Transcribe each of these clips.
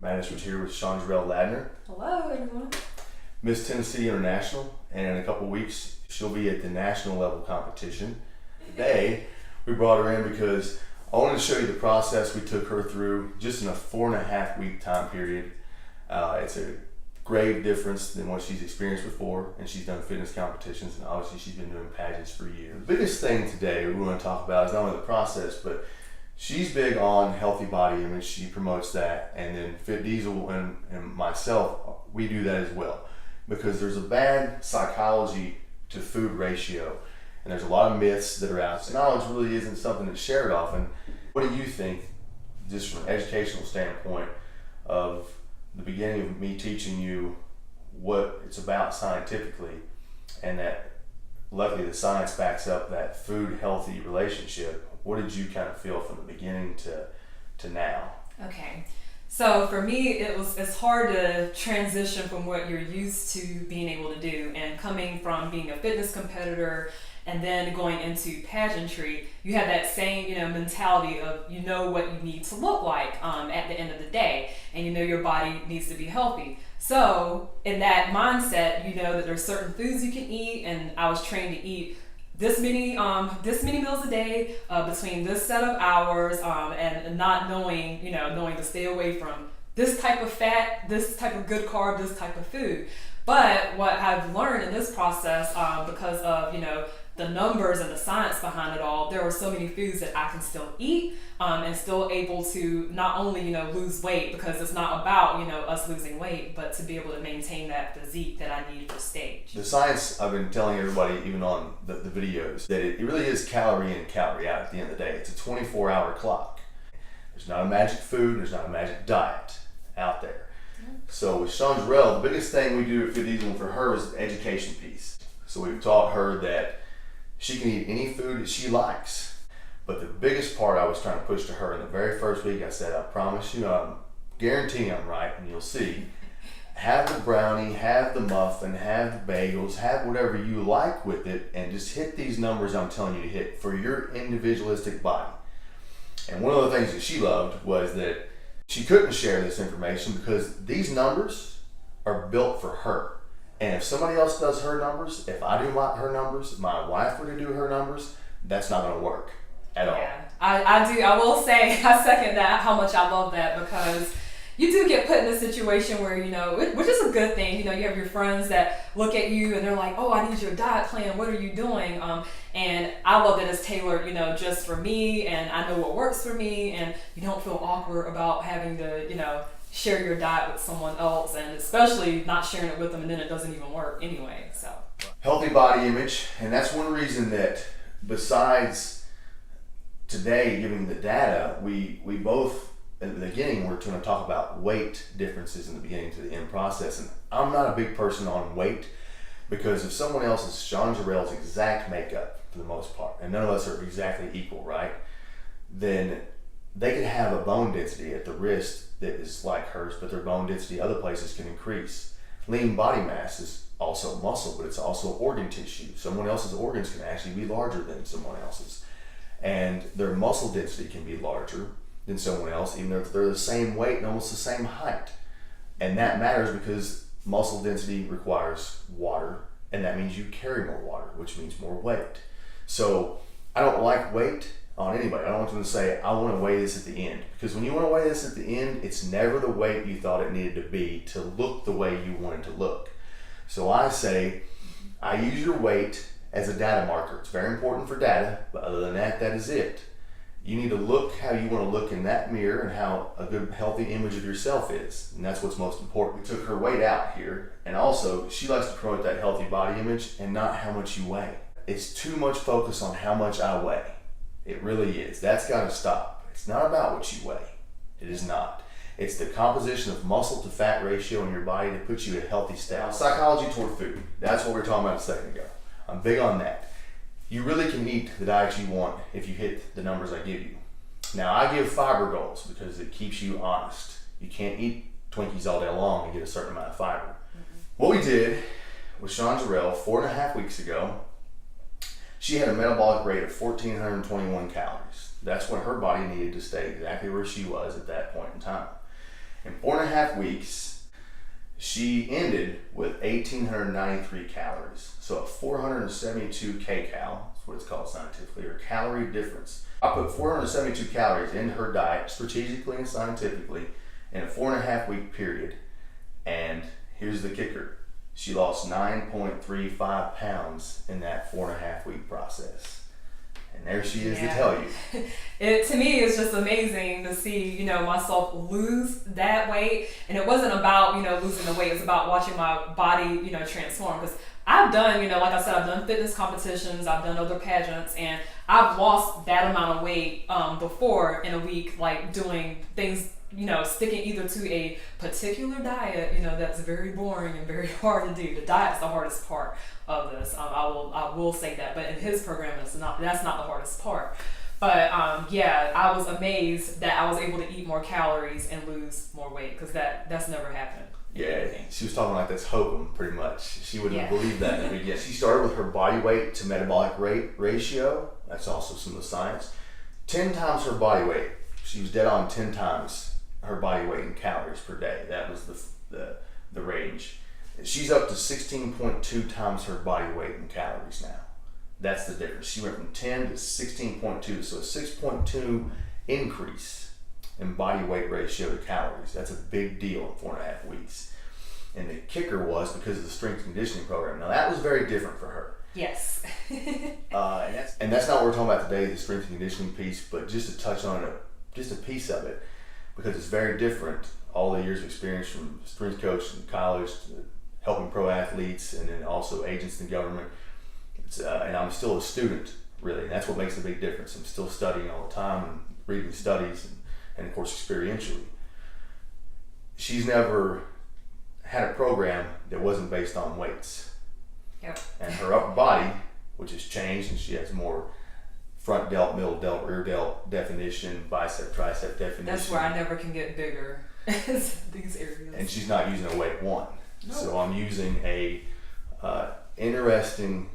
Management's here with Shonjrell Ladner, Hello, everyone. Miss Tennessee International, and in a couple weeks she'll be at the national level competition. Today we brought her in because I wanted to show you the process we took her through just in a 4.5 week time period. It's a grave difference than what she's experienced before, and she's done fitness competitions, and obviously she's been doing pageants for years. The biggest thing today we want to talk about is not only the process, but she's big on healthy body image. She promotes that, and then Fit Diesel and myself, we do that as well, because there's a bad psychology to food ratio, and there's a lot of myths that are out. So knowledge really isn't something that's shared often. What do you think, just from an educational standpoint, of the beginning of me teaching you what it's about scientifically, and that luckily the science backs up that food healthy relationship? What did you kind of feel from the beginning to now? Okay, so for me, it's hard to transition from what you're used to being able to do, and coming from being a fitness competitor and then going into pageantry, you have that same mentality of what you need to look like at the end of the day, and your body needs to be healthy. So in that mindset, that there's certain foods you can eat, and I was trained to eat this many meals a day between this set of hours, and not knowing to stay away from this type of fat, this type of good carb, this type of food. But what I've learned in this process, because of the numbers and the science behind it all, there are so many foods that I can still eat and still able to not only lose weight, because it's not about us losing weight, but to be able to maintain that physique that I need for stage. The science, I've been telling everybody even on the videos, that it really is calorie in, calorie out at the end of the day. It's a 24-hour clock. There's not a magic food, there's not a magic diet out there. So with Shonjrell, the biggest thing we do at Fit Diesel for her is the education piece. So we've taught her that she can eat any food that she likes. But the biggest part I was trying to push to her in the very first week, I said, I promise I'm guaranteeing I'm right, and you'll see. Have the brownie, have the muffin, have the bagels, have whatever you like with it, and just hit these numbers I'm telling you to hit for your individualistic body. And one of the things that she loved was that she couldn't share this information because these numbers are built for her. And if somebody else does her numbers, if I do her numbers, if my wife were to do her numbers, that's not going to work at all. Yeah, I do. I will say, I second that, how much I love that, because you do get put in a situation where, which is a good thing. You have your friends that look at you and they're like, oh, I need your diet plan. What are you doing? And I love that it's tailored, just for me, and I know what works for me, and you don't feel awkward about having to, share your diet with someone else, and especially not sharing it with them and then it doesn't even work anyway. So healthy body image, and that's one reason that besides today giving the data, we both at the beginning we're going to talk about weight differences in the beginning to the end process. And I'm not a big person on weight, because if someone else is Shonjrell's exact makeup for the most part, and none of us are exactly equal, right? Then they could have a bone density at the wrist that is like hers, but their bone density other places can increase. Lean body mass is also muscle, but it's also organ tissue. Someone else's organs can actually be larger than someone else's. And their muscle density can be larger than someone else, even if they're the same weight and almost the same height. And that matters because muscle density requires water, and that means you carry more water, which means more weight. So I don't like weight on anybody. I don't want them to say, I want to weigh this at the end. Because when you want to weigh this at the end, it's never the weight you thought it needed to be to look the way you want it to look. So I say, I use your weight as a data marker. It's very important for data, but other than that, that is it. You need to look how you want to look in that mirror and how a good healthy image of yourself is. And that's what's most important. We took her weight out here, and also she likes to promote that healthy body image and not how much you weigh. It's too much focus on how much I weigh. It really is. That's got to stop. It's not about what you weigh. It is not. It's the composition of muscle to fat ratio in your body that puts you in a healthy state. Psychology toward food. That's what we were talking about a second ago. I'm big on that. You really can eat the diet you want if you hit the numbers I give you. Now, I give fiber goals because it keeps you honest. You can't eat Twinkies all day long and get a certain amount of fiber. Mm-hmm. What we did with Shonjrell 4.5 weeks ago, she had a metabolic rate of 1,421 calories. That's what her body needed to stay exactly where she was at that point in time. In 4.5 weeks, she ended with 1,893 calories. So a 472 kcal, that's what it's called scientifically, or calorie difference. I put 472 calories into her diet strategically and scientifically in a 4.5 week period. And here's the kicker. She lost 9.35 pounds in that 4.5 week process. And there she is to tell you. It to me is just amazing to see, myself lose that weight. And it wasn't about, losing the weight. It's about watching my body, transform. Because I've done, like I said, I've done fitness competitions, I've done other pageants, and I've lost that amount of weight before in a week, like doing things, sticking either to a particular diet, that's very boring and very hard to do. The diet's the hardest part of this. I will say that, but in his program, that's not the hardest part. But I was amazed that I was able to eat more calories and lose more weight, because that's never happened. Yeah, she was talking like that's hokum, pretty much. She wouldn't believe that in the beginning. She started with her body weight to metabolic rate ratio. That's also some of the science. 10 times her body weight. She was dead on 10 times her body weight in calories per day. That was the range. She's up to 16.2 times her body weight in calories now. That's the difference. She went from 10 to 16.2, so a 6.2 increase in body weight ratio to calories. That's a big deal in 4.5 weeks. And the kicker was because of the strength conditioning program. Now that was very different for her. Yes. and that's not what we're talking about today, the strength and conditioning piece, but just to touch on just a piece of it, because it's very different. All the years of experience from strength coach in college to helping pro athletes, and then also agents in government. And I'm still a student, really, and that's what makes a big difference. I'm still studying all the time and reading studies and of course experientially. She's never had a program that wasn't based on weights. Yep. And her upper body, which has changed, and she has more front delt, middle delt, rear delt definition, bicep, tricep definition. That's where I never can get bigger, is these areas. And she's not using a weight one. No. So I'm using a interesting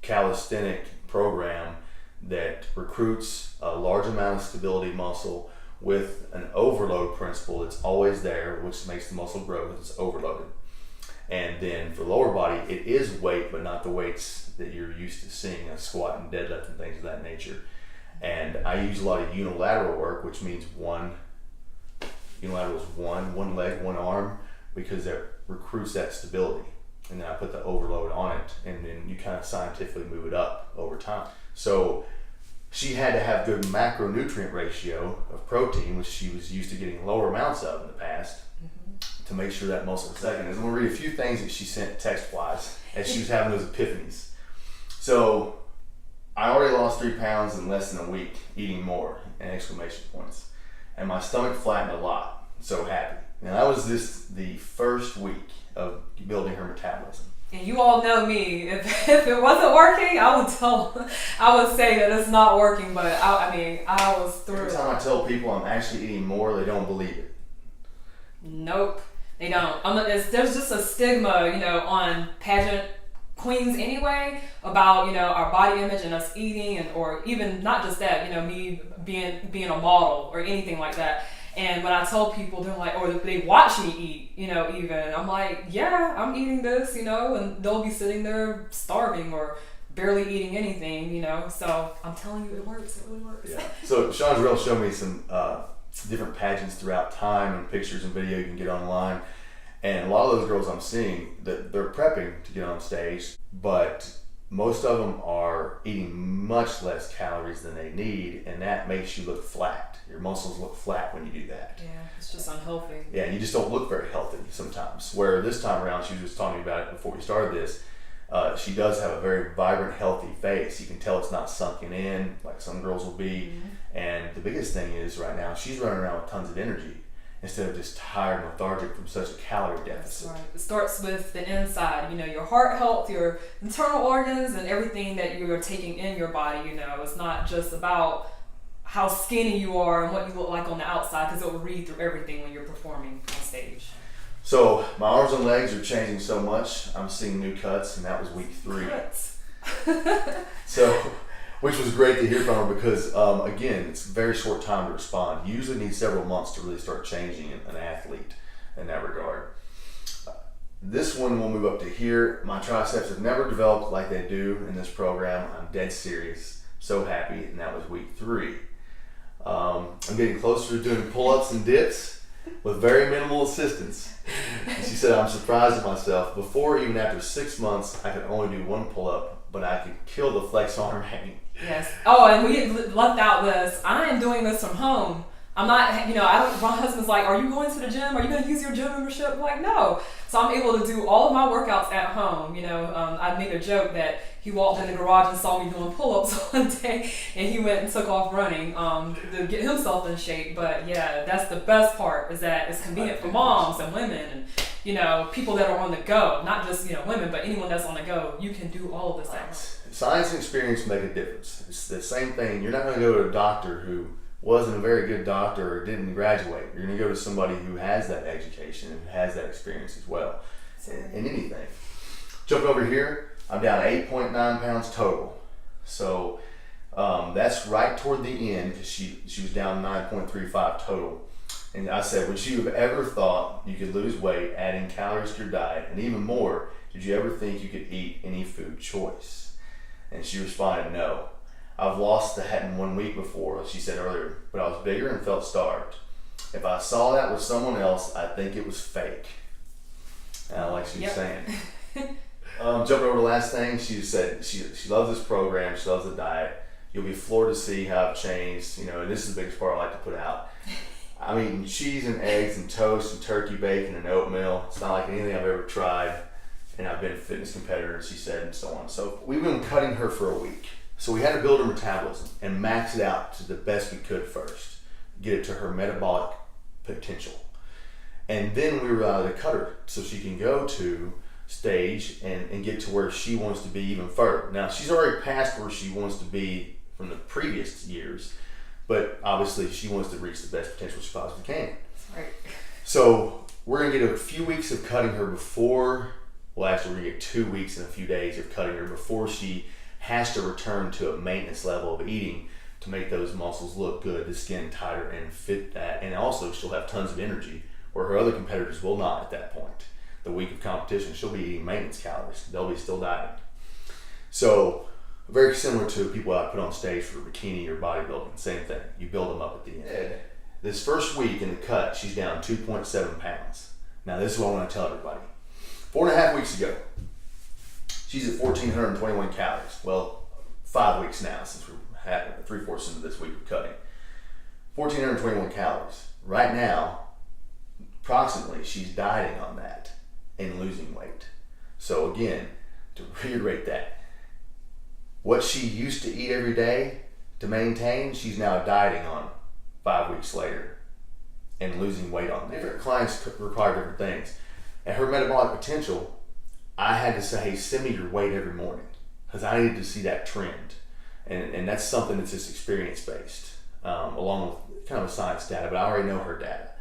calisthenic program that recruits a large amount of stability muscle with an overload principle that's always there, which makes the muscle grow because it's overloaded. And then for lower body, it is weight, but not the weights that you're used to seeing, a squat and deadlift and things of that nature. And I use a lot of unilateral work, which means unilateral is one leg, one arm, because that recruits that stability. And then I put the overload on it, and then you kind of scientifically move it up over time. So she had to have good macronutrient ratio of protein, which she was used to getting lower amounts of in the past, to make sure that muscle was second. I'm going to read a few things that she sent text-wise as she was having those epiphanies. So, I already lost 3 pounds in less than a week, eating more, and exclamation points. And my stomach flattened a lot. So happy. Now that was the first week of building her metabolism. And you all know me. If it wasn't working, I would say that it's not working. But I was through. Every time I tell people I'm actually eating more, they don't believe it. Nope, they don't. There's just a stigma, on pageant queens anyway, about our body image and us eating, or even not just that, me being a model or anything like that. And when I tell people, they're like, or they watch me eat, even, I'm like, yeah, I'm eating this, and they'll be sitting there starving or barely eating anything, so I'm telling you, it works. It really works. Yeah. So Shonjrell showed me some different pageants throughout time, and pictures and video you can get online. And a lot of those girls I'm seeing, that they're prepping to get on stage, but most of them are eating much less calories than they need, and that makes you look flat. Your muscles look flat when you do that. Yeah, it's just unhealthy. Yeah, you just don't look very healthy sometimes. Where this time around, she was just talking about it before we started this, she does have a very vibrant, healthy face. You can tell it's not sunken in like some girls will be. Mm-hmm. And the biggest thing is right now, she's running around with tons of energy instead of just tired and lethargic from such a calorie deficit. That's right. It starts with the inside, your heart health, your internal organs, and everything that you're taking in your body. It's not just about how skinny you are and what you look like on the outside, because it will read through everything when you're performing on stage. So my arms and legs are changing so much. I'm seeing new cuts, and that was week 3. Cuts. So which was great to hear from her because, again, it's a very short time to respond. You usually need several months to really start changing an athlete in that regard. This one we'll move up to here. My triceps have never developed like they do in this program. I'm dead serious. So happy, and that was week 3. I'm getting closer to doing pull-ups and dips with very minimal assistance. And she said, I'm surprised at myself. Before, even after 6 months, I could only do 1 pull-up, but I could kill the flex arm hanging. Yes. Oh, and we left out this. I am doing this from home. I'm not, my husband's like, are you going to the gym? Are you going to use your gym membership? I'm like, no. So I'm able to do all of my workouts at home. I made a joke that he walked in the garage and saw me doing pull-ups one day, and he went and took off running to get himself in shape. But yeah, that's the best part, is that it's convenient for moms and women and, people that are on the go. Not just, women, but anyone that's on the go. You can do all of this at home. Science and experience make a difference. It's the same thing. You're not going to go to a doctor who wasn't a very good doctor or didn't graduate. You're going to go to somebody who has that education and has that experience as well in anything. Jumping over here, I'm down 8.9 pounds total. So that's right toward the end because she was down 9.35 total. And I said, would you have ever thought you could lose weight adding calories to your diet? And even more, did you ever think you could eat any food choice? And she responded, no. I've lost the hat in 1 week before, as she said earlier, but I was bigger and felt starved. If I saw that with someone else, I'd think it was fake. And like she was saying. Jumping over the last thing, she said she loves this program, she loves the diet. You'll be floored to see how I've changed, and this is the biggest part I like to put out. I'm eating cheese and eggs and toast and turkey bacon and oatmeal. It's not like anything I've ever tried. And I've been a fitness competitor, she said, and so on. So we've been cutting her for a week. So we had to build her metabolism and max it out to the best we could first. Get it to her metabolic potential. And then we were able to cut her so she can go to stage and get to where she wants to be even further. Now, she's already past where she wants to be from the previous years, but obviously she wants to reach the best potential she possibly can. Right. So we're going to get a few weeks of cutting her before, we're going to get 2 weeks and a few days of cutting her before she has to return to a maintenance level of eating to make those muscles look good, the skin tighter and fit that. And also she'll have tons of energy where her other competitors will not at that point. The week of competition, she'll be eating maintenance calories. They'll be still dieting. So very similar to people I put on stage for bikini or bodybuilding, same thing. You build them up at the end. This first week in the cut, she's down 2.7 pounds. Now this is what I want to tell everybody. 4.5 weeks ago, she's at 1,421 calories. Well, 5 weeks now since we're 3/4 into this week of cutting. 1,421 calories. Right now, approximately, she's dieting on that and losing weight. So again, to reiterate that, what she used to eat every day to maintain, she's now dieting on 5 weeks later and losing weight on that. Different clients require different things. At her metabolic potential, I had to say, hey, send me your weight every morning because I needed to see that trend. And that's something that's just experience-based, along with kind of a science data, but I already know her data.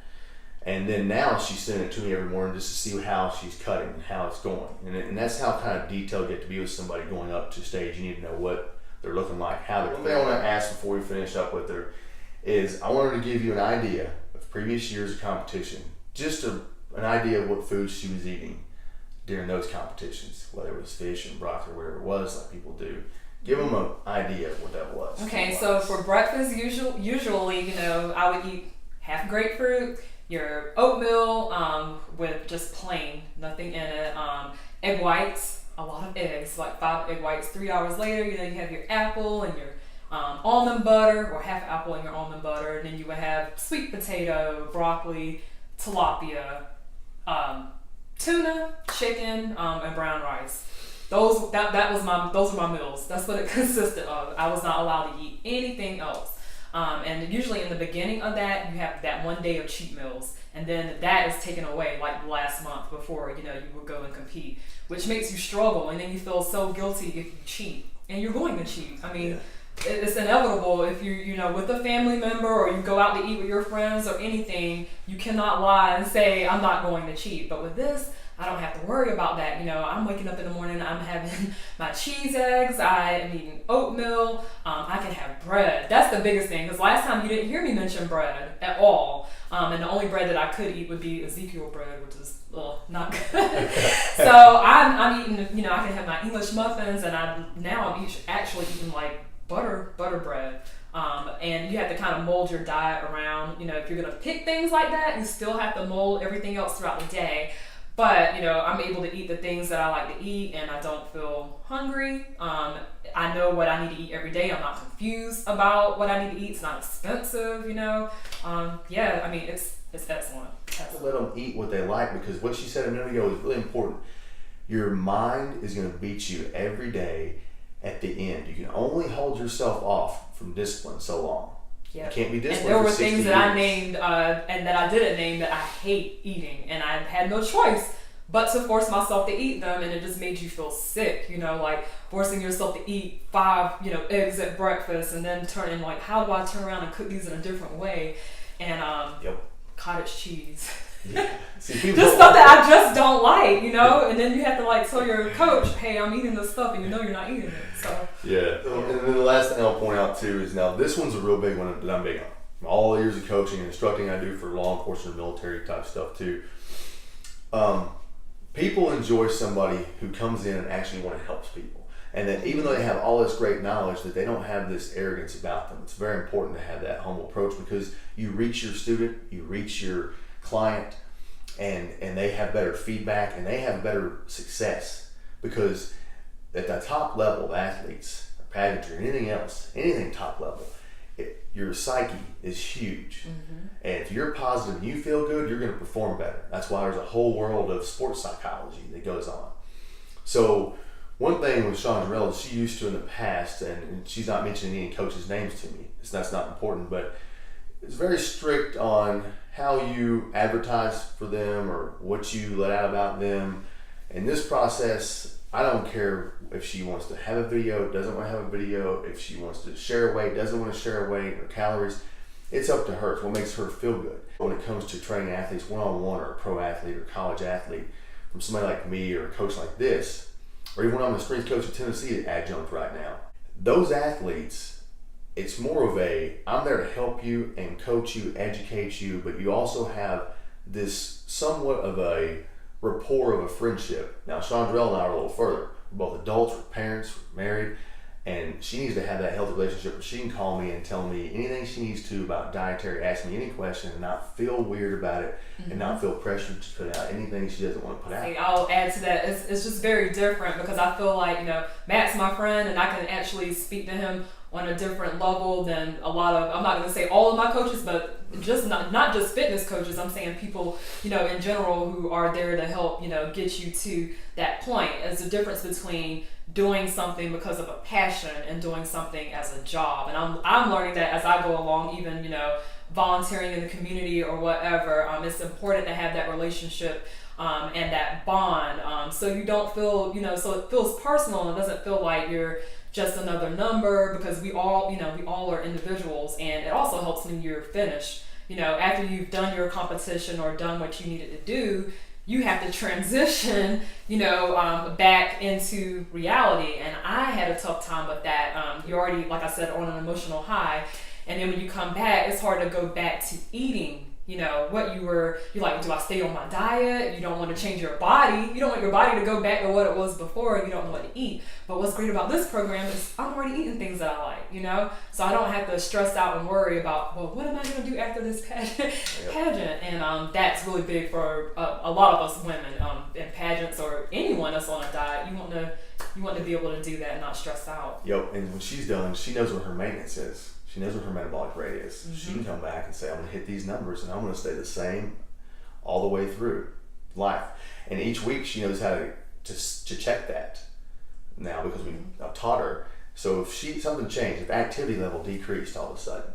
And then now she's sending it to me every morning just to see how she's cutting and how it's going. And that's how kind of detailed you get to be with somebody going up to stage. You need to know what they're looking like, how they're. One thing I want to ask before we finish up with her is I want her to give you an idea of previous years of competition, just an idea of what foods she was eating during those competitions, whether it was fish and broccoli or whatever it was, like people do. Give them an idea of what that was. Okay, so for breakfast, usually, I would eat half grapefruit, your oatmeal with just plain, nothing in it, egg whites, a lot of eggs, like 5 egg whites. 3 hours later, you have your apple and your almond butter, or half apple and your almond butter, and then you would have sweet potato, broccoli, tilapia, tuna, chicken, and brown rice. Those are my meals. That's what it consisted of. I was not allowed to eat anything else. And usually in the beginning of that, you have that 1 day of cheat meals, and then that is taken away like last month before you would go and compete, which makes you struggle, and then you feel so guilty if you cheat, and you're going to cheat. I mean, it's inevitable if you know, with a family member or you go out to eat with your friends or anything, you cannot lie and say, I'm not going to cheat. But with this, I don't have to worry about that. You know, I'm waking up in the morning, I'm having my cheese eggs, I am eating oatmeal, I can have bread. That's the biggest thing, because last time you didn't hear me mention bread at all. And the only bread that I could eat would be Ezekiel bread, which is not good. So I'm eating, you know, I can have my English muffins, and I'm actually eating like butter bread. And you have to kind of mold your diet around, you know, if you're going to pick things like that, you still have to mold everything else throughout the day. But, you know, I'm able to eat the things that I like to eat, and I don't feel hungry. I know what I need to eat every day. I'm not confused about what I need to eat. It's not expensive, you know. Yeah, I mean, it's excellent. Let them eat what they like, because what she said a minute ago is really important. Your mind is going to beat you every day at the end. You can only hold yourself off from discipline so long. Yep. You can't be disciplined. And there for were 60 things that years. I named and that I didn't name that I hate eating, and I had no choice but to force myself to eat them, and it just made you feel sick, you know, like forcing yourself to eat 5, you know, eggs at breakfast, and then turning like, how do I turn around and cook these in a different way? And cottage cheese. Yeah. See, just stuff that I just don't like, you know, and then you have to like tell your coach, hey, I'm eating this stuff, and you know you're not eating it. So yeah. And then the last thing I'll point out too is, now this one's a real big one that I'm big on. All the years of coaching and instructing I do for law enforcement, military type stuff too. People enjoy somebody who comes in and actually want to help people, and that even though they have all this great knowledge, that they don't have this arrogance about them. It's very important to have that humble approach, because you reach your student, you reach your client, and they have better feedback and they have better success, because at the top level of athletes, or pageantry, or anything else, anything top level, your psyche is huge. Mm-hmm. And if you're positive and you feel good, you're going to perform better. That's why there's a whole world of sports psychology that goes on. So one thing with Shonjrell is she used to in the past, and she's not mentioning any coaches' names to me, so that's not important, but it's very strict on how you advertise for them or what you let out about them. In this process, I don't care if she wants to have a video, doesn't want to have a video, if she wants to share weight, doesn't want to share weight or calories. It's up to her. It's what makes her feel good. When it comes to training athletes one-on-one, or a pro athlete or college athlete, from somebody like me or a coach like this, or even when I'm the strength coach at Tennessee adjunct right now, those athletes, it's more of I'm there to help you and coach you, educate you, but you also have this somewhat of a rapport of a friendship. Now, Shonjrell and I are a little further. We're both adults, we're parents, we're married, and she needs to have that healthy relationship where she can call me and tell me anything she needs to about dietary, ask me any question, and not feel weird about it, mm-hmm. and not feel pressured to put out anything she doesn't want to put out. I'll add to that. It's just very different, because I feel like, you know, Matt's my friend, and I can actually speak to him on a different level than a lot of, I'm not going to say all of my coaches, but just not just fitness coaches. I'm saying people, you know, in general, who are there to help, you know, get you to that point. There's a difference between doing something because of a passion and doing something as a job. And I'm learning that as I go along, even, you know, volunteering in the community or whatever. It's important to have that relationship and that bond, so you don't feel, you know, so it feels personal and it doesn't feel like you're just another number, because we all are individuals. And it also helps when you're finished, you know, after you've done your competition or done what you needed to do, you have to transition, you know, back into reality. And I had a tough time with that. You're already, like I said, on an emotional high, and then when you come back, it's hard to go back to eating. You know, you're like, do I stay on my diet? You don't want to change your body. You don't want your body to go back to what it was before, and you don't know what to eat. But what's great about this program is I'm already eating things that I like, you know? So I don't have to stress out and worry about, well, what am I going to do after this pageant? And that's really big for a lot of us women in pageants, or anyone that's on a diet. You want to be able to do that and not stress out. Yep, and when she's done, she knows what her maintenance is. She knows what her metabolic rate is. Mm-hmm. She can come back and say, I'm going to hit these numbers, and I'm going to stay the same all the way through life. And each week she knows how to check that now, because I've taught her. So if something changed, if activity level decreased all of a sudden,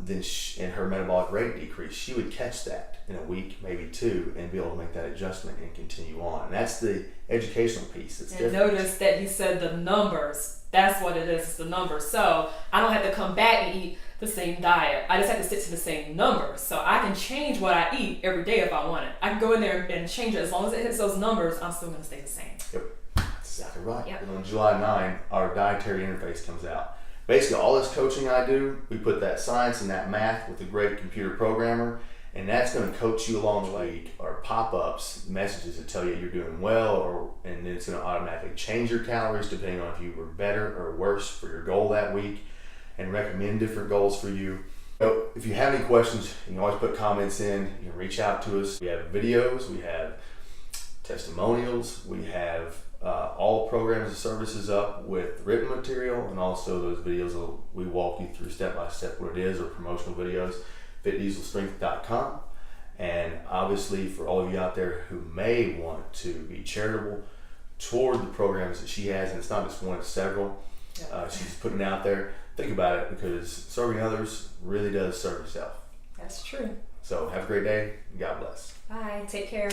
then and her metabolic rate decreased, she would catch that in a week, maybe 2, and be able to make that adjustment and continue on. And that's the educational piece. That's different. Notice that he said the numbers. That's what it is. It's the number. So I don't have to come back and eat the same diet. I just have to stick to the same numbers. So I can change what I eat every day if I want it. I can go in there and change it. As long as it hits those numbers, I'm still going to stay the same. Yep, that's exactly right. Yep. And on July 9, our dietary interface comes out. Basically, all this coaching I do, we put that science and that math with a great computer programmer, and that's going to coach you along the way. Or pop-ups, messages that tell you you're doing well, and then it's going to automatically change your calories depending on if you were better or worse for your goal that week, and recommend different goals for you. So if you have any questions, you can always put comments in. You can reach out to us. We have videos, we have testimonials, we have all programs and services up with written material, and also those videos we walk you through step by step what it is, or promotional videos. FitDieselStrength.com. And obviously, for all of you out there who may want to be charitable toward the programs that she has, and it's not just one, it's several. She's putting out there. Think about it, because serving others really does serve yourself. That's true. So have a great day. God bless. Bye. Take care.